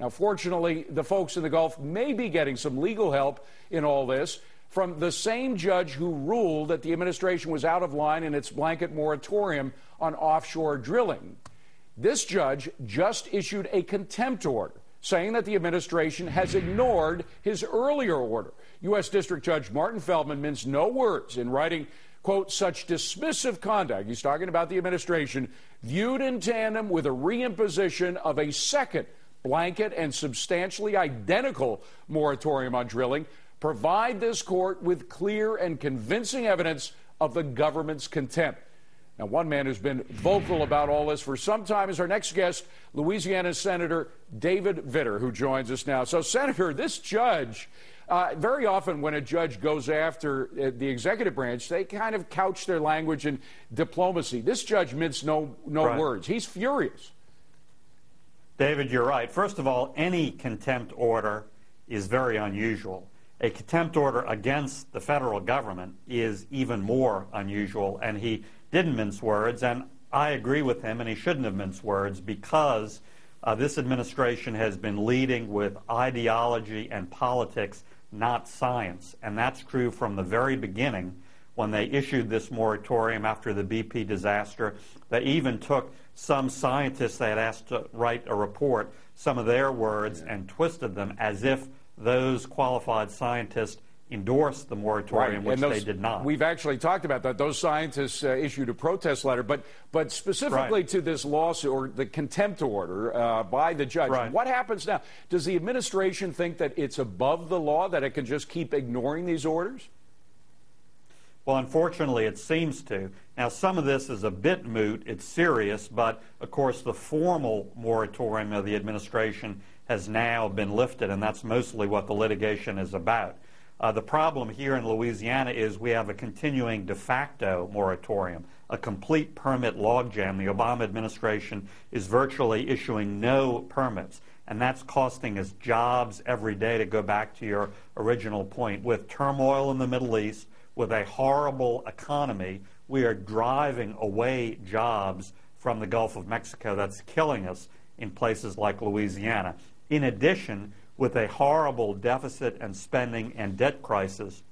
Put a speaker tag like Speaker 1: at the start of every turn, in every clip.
Speaker 1: Now, fortunately, the folks in the Gulf may be getting some legal help in all this from the same judge who ruled that the administration was out of line in its blanket moratorium on offshore drilling. This judge just issued a contempt order saying that the administration has ignored his earlier order. U.S. District Judge Martin Feldman minced no words in writing, quote, such dismissive conduct, he's talking about the administration, viewed in tandem with a reimposition of a second blanket and substantially identical moratorium on drilling, provide this court with clear and convincing evidence of the government's contempt. Now, one man who's been vocal about all this for some time is our next guest, Louisiana Senator David Vitter, who joins us now. So, Senator, this judge, very often when a judge goes after the executive branch, they kind of couch their language in diplomacy. This judge minced no words. He's furious.
Speaker 2: David, you're right. First of all, any contempt order is very unusual. A contempt order against the federal government is even more unusual, and he didn't mince words, and I agree with him, and he shouldn't have minced words because this administration has been leading with ideology and politics, not science, and that's true from the very beginning when they issued this moratorium after the BP disaster. They even took some scientists they had asked to write a report, some of their words, and twisted them as if those qualified scientists endorsed the moratorium, which they did not.
Speaker 1: We've actually talked about that. Those scientists issued a protest letter, but specifically to this lawsuit or the contempt order by the judge. What happens now? Does the administration think that it's above the law, that it can just keep ignoring these orders?
Speaker 2: Well, unfortunately, it seems to. Now, some of this is a bit moot. It's serious, but, of course, the formal moratorium of the administration has now been lifted, and that's mostly what the litigation is about. The problem here in Louisiana is we have a continuing de facto moratorium, a complete permit logjam. The Obama administration is virtually issuing no permits, and that's costing us jobs every day, to go back to your original point. With turmoil in the Middle East, with a horrible economy, we are driving away jobs from the Gulf of Mexico. That's killing us in places like Louisiana. In addition, with a horrible deficit and spending and debt crisis,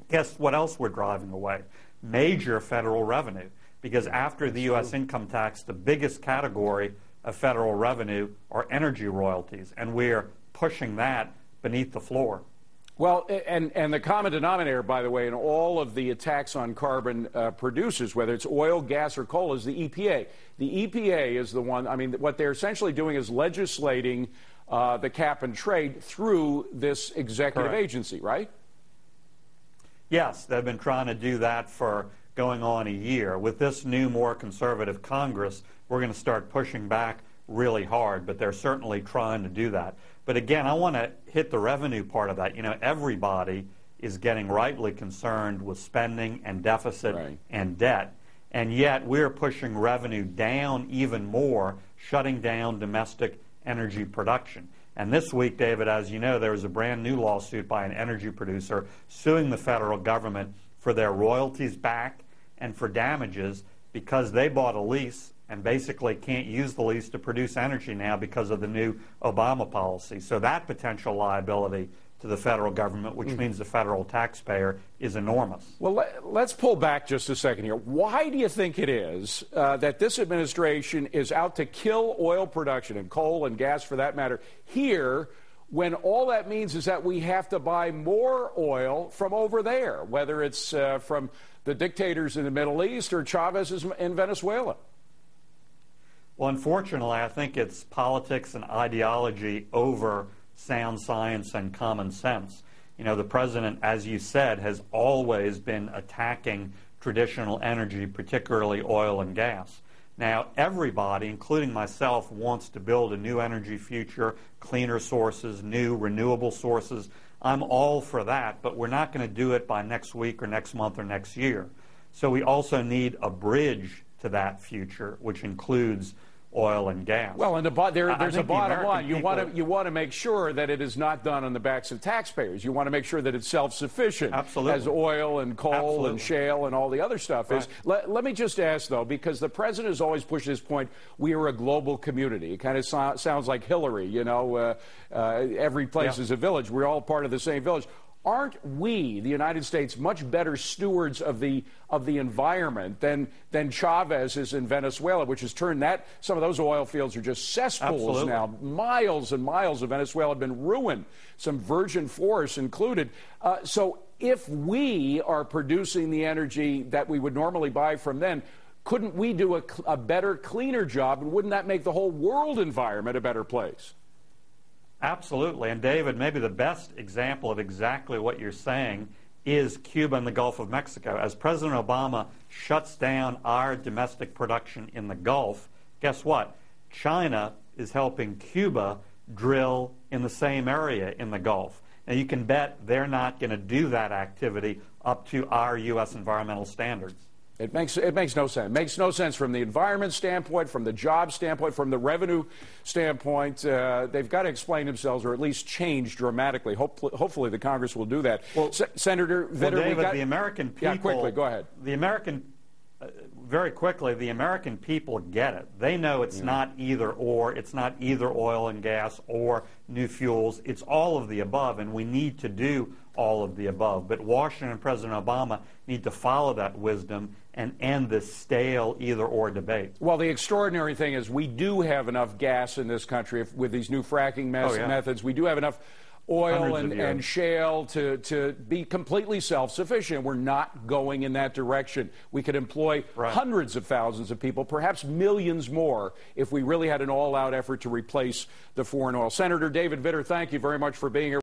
Speaker 2: guess what else we're driving away? Major federal revenue. Because after the U.S. income tax, the biggest category of federal revenue are energy royalties, and we're pushing that beneath the floor.
Speaker 1: Well, and the common denominator, by the way, in all of the attacks on carbon producers, whether it's oil, gas, or coal, is the EPA. The EPA is the one, I mean, what they're essentially doing is legislating the cap and trade through this executive agency, right?
Speaker 2: Yes, they've been trying to do that for going on a year. With this new, more conservative Congress, we're going to start pushing back really hard, but they're certainly trying to do that. But again, I want to hit the revenue part of that. You know, everybody is getting rightly concerned with spending and deficit and debt, and yet we're pushing revenue down even more, shutting down domestic energy production. And this week, David, as you know, there was a brand new lawsuit by an energy producer suing the federal government for their royalties back and for damages because they bought a lease and basically can't use the lease to produce energy now because of the new Obama policy. So that potential liability to the federal government, which means the federal taxpayer, is enormous.
Speaker 1: Well, let's pull back just a second here. Why do you think it is that this administration is out to kill oil production, and coal and gas for that matter, here, when all that means is that we have to buy more oil from over there, whether it's from the dictators in the Middle East or Chavez in Venezuela?
Speaker 2: Well, unfortunately, I think it's politics and ideology over sound science and common sense. You know, the president, as you said, has always been attacking traditional energy, particularly oil and gas. Now, everybody, including myself, wants to build a new energy future, cleaner sources, new renewable sources. I'm all for that, but we're not going to do it by next week or next month or next year. So we also need a bridge to that future, which includes oil and gas.
Speaker 1: Well, and there's a bottom line. You
Speaker 2: people
Speaker 1: want to make sure that it is not done on the backs of taxpayers. You want to make sure that it's self-sufficient,
Speaker 2: Absolutely.
Speaker 1: as oil and coal
Speaker 2: Absolutely.
Speaker 1: and shale and all the other stuff is. Let me just ask, though, because the president has always pushed this point, we are a global community. It kind of sounds like Hillary, you know, every place is a village. We're all part of the same village. Aren't we, the United States, much better stewards of the environment than Chavez is in Venezuela, which has turned some of those oil fields are just cesspools now. Miles and miles of Venezuela have been ruined, some virgin forests included. So if we are producing the energy that we would normally buy from them, couldn't we do a better, cleaner job, and wouldn't that make the whole world environment a better place?
Speaker 2: Absolutely. And David, maybe the best example of exactly what you're saying is Cuba and the Gulf of Mexico. As President Obama shuts down our domestic production in the Gulf, guess what? China is helping Cuba drill in the same area in the Gulf. Now, you can bet they're not going to do that activity up to our U.S. environmental standards.
Speaker 1: It makes no sense. It makes no sense from the environment standpoint, from the job standpoint, from the revenue standpoint. They've got to explain themselves, or at least change dramatically. Hopefully, the Congress will do that.
Speaker 2: Well,
Speaker 1: Senator Vitter,
Speaker 2: David, the American people.
Speaker 1: Yeah, quickly, go ahead.
Speaker 2: Very quickly, the American people get it. They know it's not either or. It's not either oil and gas or new fuels. It's all of the above, and we need to do all of the above. But Washington and President Obama need to follow that wisdom and end this stale either-or debate.
Speaker 1: Well, the extraordinary thing is we do have enough gas in this country with these new fracking methods. We do have enough oil and shale to be completely self-sufficient. We're not going in that direction. We could employ hundreds of thousands of people, perhaps millions more, if we really had an all-out effort to replace the foreign oil. Senator David Vitter, thank you very much for being here.